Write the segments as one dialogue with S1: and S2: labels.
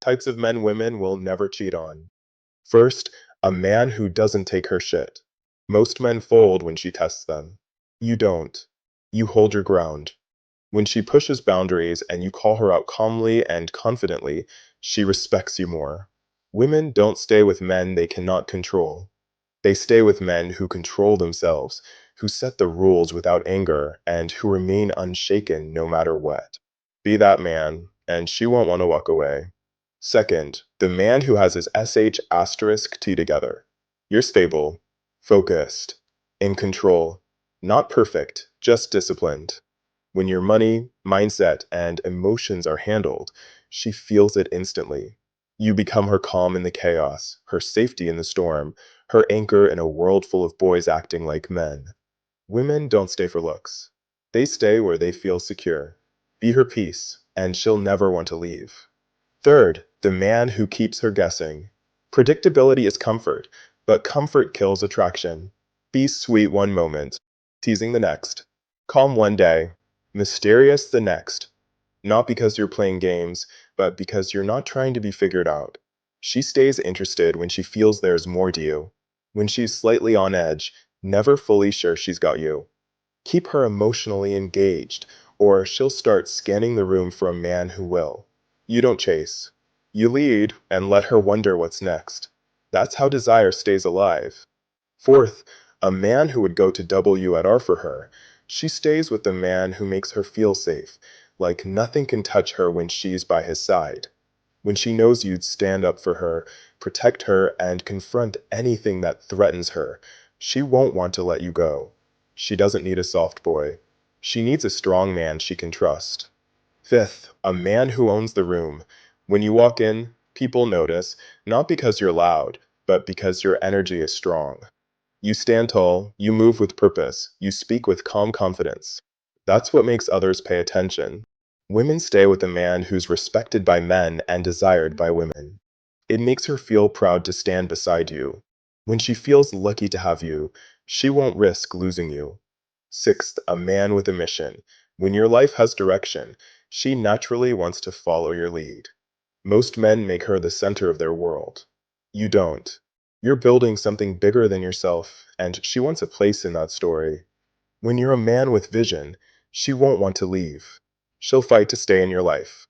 S1: Types of men women will never cheat on. First, a man who doesn't take her shit. Most men fold when she tests them. You don't. You hold your ground. When she pushes boundaries and you call her out calmly and confidently, she respects you more. Women don't stay with men they cannot control. They stay with men who control themselves, who set the rules without anger, and who remain unshaken no matter what. Be that man, and she won't want to walk away. Second, the man who has his SH asterisk T together. You're stable, focused, in control, not perfect, just disciplined. When your money, mindset, and emotions are handled, she feels it instantly. You become her calm in the chaos, her safety in the storm, her anchor in a world full of boys acting like men. Women don't stay for looks. They stay where they feel secure. Be her peace, and she'll never want to leave. Third, the man who keeps her guessing. Predictability is comfort, but comfort kills attraction. Be sweet one moment, teasing the next. Calm one day, mysterious the next. Not because you're playing games, but because you're not trying to be figured out. She stays interested when she feels there's more to you. When she's slightly on edge, never fully sure she's got you. Keep her emotionally engaged, or she'll start scanning the room for a man who will. You don't chase. You lead and let her wonder what's next. That's how desire stays alive. Fourth, a man who would go to WR for her. She stays with the man who makes her feel safe, like nothing can touch her when she's by his side. When she knows you'd stand up for her, protect her, and confront anything that threatens her, she won't want to let you go. She doesn't need a soft boy. She needs a strong man she can trust. Fifth, a man who owns the room. When you walk in, people notice, not because you're loud, but because your energy is strong. You stand tall, you move with purpose, you speak with calm confidence. That's what makes others pay attention. Women stay with a man who's respected by men and desired by women. It makes her feel proud to stand beside you. When she feels lucky to have you, she won't risk losing you. Sixth, a man with a mission. When your life has direction, she naturally wants to follow your lead. Most men make her the center of their world. You don't. You're building something bigger than yourself, and she wants a place in that story. When you're a man with vision, she won't want to leave. She'll fight to stay in your life.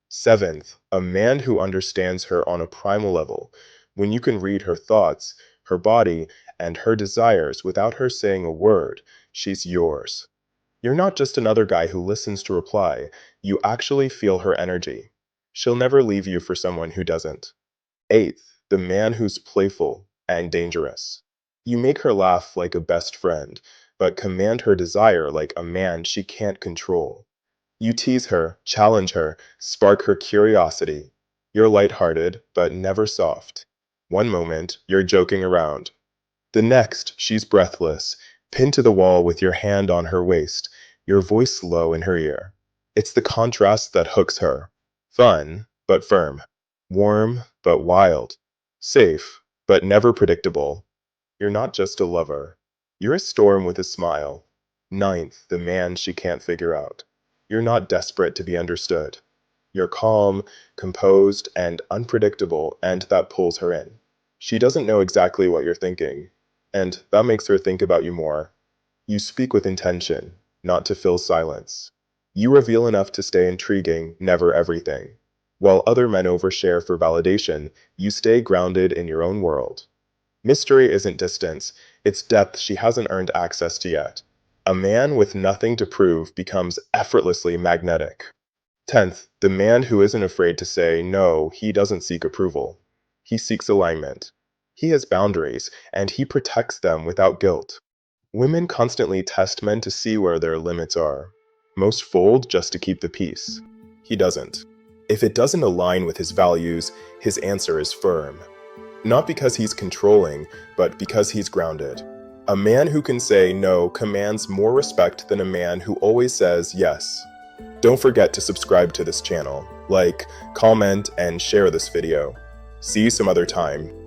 S1: Seventh, a man who understands her on a primal level. When you can read her thoughts, her body, and her desires without her saying a word, she's yours. You're not just another guy who listens to reply, you actually feel her energy. She'll never leave you for someone who doesn't. Eighth, the man who's playful and dangerous. You make her laugh like a best friend, but command her desire like a man she can't control. You tease her, challenge her, spark her curiosity. You're lighthearted, but never soft. One moment, you're joking around. The next, she's breathless, pinned to the wall with your hand on her waist, your voice low in her ear. It's the contrast that hooks her. Fun, but firm. Warm, but wild. Safe, but never predictable. You're not just a lover. You're a storm with a smile. Ninth, the man she can't figure out. You're not desperate to be understood. You're calm, composed, and unpredictable, and that pulls her in. She doesn't know exactly what you're thinking, and that makes her think about you more. You speak with intention, not to fill silence. You reveal enough to stay intriguing, never everything. While other men overshare for validation, you stay grounded in your own world. Mystery isn't distance, it's depth she hasn't earned access to yet. A man with nothing to prove becomes effortlessly magnetic. Tenth, the man who isn't afraid to say, no, he doesn't seek approval. He seeks alignment. He has boundaries, and he protects them without guilt. Women constantly test men to see where their limits are. Most fold just to keep the peace. He doesn't. If it doesn't align with his values, his answer is firm. Not because he's controlling, but because he's grounded. A man who can say no commands more respect than a man who always says yes. Don't forget to subscribe to this channel, like, comment, and share this video. See you some other time.